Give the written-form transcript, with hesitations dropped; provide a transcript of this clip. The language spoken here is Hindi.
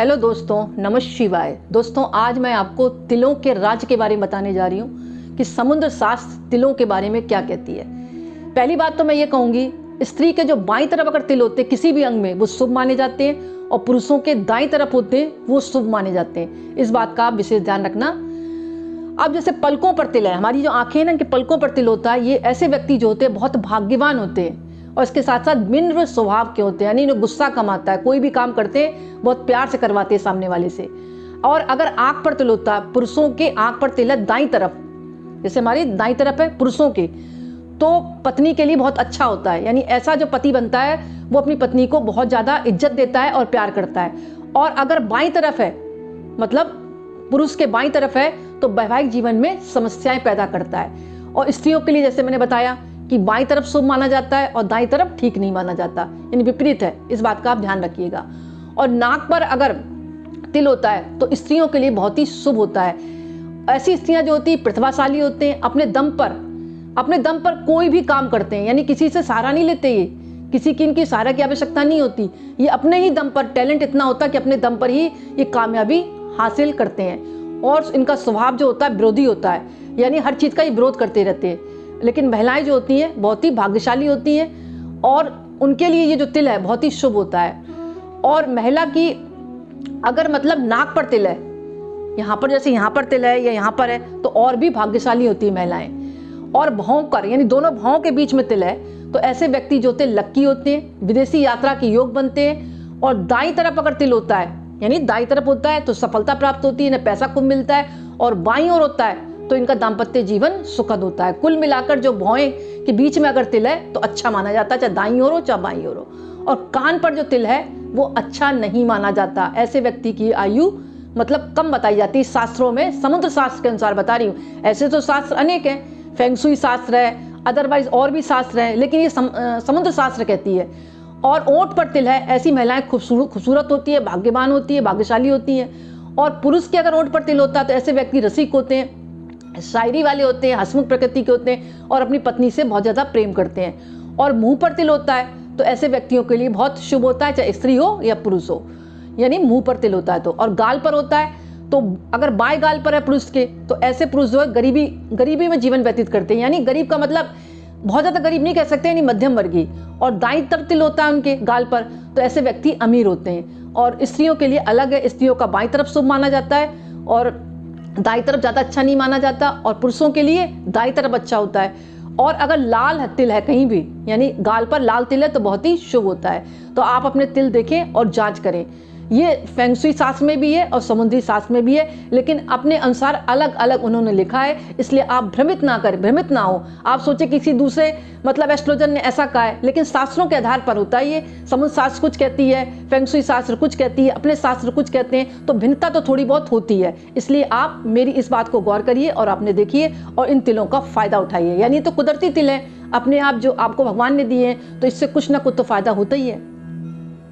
हेलो दोस्तों, नमः शिवाय। दोस्तों, आज मैं आपको तिलों के राज के बारे में बताने जा रही हूँ कि समुद्र शास्त्र तिलों के बारे में क्या कहती है। पहली बात तो मैं ये कहूँगी, स्त्री के जो बाईं तरफ अगर तिल होते हैं किसी भी अंग में, वो शुभ माने जाते हैं, और पुरुषों के दाईं तरफ होते हैं वो शुभ माने जाते हैं। इस बात का आप विशेष ध्यान रखना। अब जैसे पलकों पर तिल है, हमारी जो आंखें हैं ना, इनके पलकों पर तिल होता है, ये ऐसे व्यक्ति जो होते हैं बहुत भाग्यवान होते हैं, और इसके साथ साथ विनम्र स्वभाव के होते हैं, यानी इन्हें गुस्सा कम आता है, कोई भी काम करते हैं बहुत प्यार से करवाते हैं सामने वाले से। और अगर आंख पर तिल होता है, पुरुषों के आंख पर तिल है दाईं तरफ, जैसे हमारी दाईं तरफ है पुरुषों के, तो पत्नी के लिए बहुत अच्छा होता है। यानी ऐसा जो पति बनता है वो अपनी पत्नी को बहुत ज़्यादा इज्जत देता है और प्यार करता है। और अगर बाईं तरफ है, मतलब पुरुष के बाईं तरफ है, तो वैवाहिक जीवन में समस्याएं पैदा करता है। और स्त्रियों के लिए जैसे मैंने बताया कि बाईं तरफ शुभ माना जाता है और दाईं तरफ ठीक नहीं माना जाता, यानी विपरीत है। इस बात का आप ध्यान रखिएगा। और नाक पर अगर तिल होता है तो स्त्रियों के लिए बहुत ही शुभ होता है। ऐसी स्त्रियां जो होती हैं प्रतिभाशाली होते हैं, अपने दम पर कोई भी काम करते हैं, यानी किसी से सहारा नहीं लेते, ये किसी की इनकी सहारा की आवश्यकता नहीं होती, ये अपने ही दम पर, टैलेंट इतना होता है कि अपने दम पर ही ये कामयाबी हासिल करते हैं। और इनका स्वभाव जो होता है विरोधी होता है, यानी हर चीज़ का ये विरोध करते रहते हैं। लेकिन महिलाएं जो होती हैं बहुत ही भाग्यशाली होती हैं, और उनके लिए ये जो तिल है बहुत ही शुभ होता है। और महिला की अगर मतलब नाक पर तिल है, यहाँ पर जैसे यहाँ पर तिल है या यहाँ पर है, तो और भी भाग्यशाली होती है महिलाएं। और भौं पर, यानी दोनों भौं के बीच में तिल है, तो ऐसे व्यक्ति जो होते हैं लक्की होते हैं, विदेशी यात्रा के योग बनते हैं। और दाईं तरफ अगर तिल होता है, यानी दाईं तरफ होता है तो सफलता प्राप्त होती है, इन्हें पैसा खूब मिलता है। और बाईं ओर होता है तो इनका दाम्पत्य जीवन सुखद होता है। कुल मिलाकर जो भौएं के बीच में अगर तिल है तो अच्छा माना जाता है, चाहे दाईं ओर हो चाहे बाईं ओर हो। और कान पर जो तिल है वो अच्छा नहीं माना जाता। ऐसे व्यक्ति की आयु मतलब कम बताई जाती है शास्त्रों में, समुद्र शास्त्र के अनुसार बता रही हूँ। ऐसे तो शास्त्र अनेक हैं, फेंगशुई शास्त्र है, अदरवाइज और भी शास्त्र है, लेकिन ये समुद्र शास्त्र कहती है। और ओंठ पर तिल है, ऐसी महिलाएं खूबसूरत होती है, भाग्यवान होती है, भाग्यशाली होती हैं। और पुरुष के अगर ओंठ पर तिल होता है तो ऐसे व्यक्ति रसिक होते हैं, शायरी वाले होते हैं, हंसमुख प्रकृति के होते हैं, और अपनी पत्नी से बहुत ज़्यादा प्रेम करते हैं। और मुंह पर तिल होता है तो ऐसे व्यक्तियों के लिए बहुत शुभ होता है, चाहे स्त्री हो या पुरुष हो, यानी मुंह पर तिल होता है तो। और गाल पर होता है तो अगर बाएं गाल पर है पुरुष के, तो ऐसे पुरुष जो है गरीबी में जीवन व्यतीत करते हैं, यानी गरीब का मतलब बहुत ज़्यादा गरीब नहीं कह सकते, यानी मध्यम वर्गीय। और दाईं तरफ तिल होता है उनके गाल पर, तो ऐसे व्यक्ति अमीर होते हैं। और स्त्रियों के लिए अलग है, स्त्रियों का बाईं तरफ शुभ माना जाता है और दाईं तरफ ज़्यादा अच्छा नहीं माना जाता। और पुरुषों के लिए दाईं तरफ अच्छा होता है। और अगर लाल तिल है कहीं भी, यानी गाल पर लाल तिल है, तो बहुत ही शुभ होता है। तो आप अपने तिल देखें और जांच करें। ये फेंगशुई शास्त्र में भी है और समुद्री शास्त्र में भी है, लेकिन अपने अनुसार अलग अलग उन्होंने लिखा है, इसलिए आप भ्रमित ना हो। आप सोचे किसी दूसरे मतलब एस्ट्रोलॉजर ने ऐसा कहा है, लेकिन शास्त्रों के आधार पर होता है ये। समुद्र शास्त्र कुछ कहती है, फेंगशुई शास्त्र कुछ कहती है, अपने शास्त्र कुछ कहते हैं, तो भिन्नता तो थोड़ी बहुत होती है। इसलिए आप मेरी इस बात को गौर करिए और आपने देखिए और इन तिलों का फायदा उठाइए। यानी तो कुदरती तिल है, अपने आप जो आपको भगवान ने दिए हैं, तो इससे कुछ ना कुछ तो फायदा होता ही है।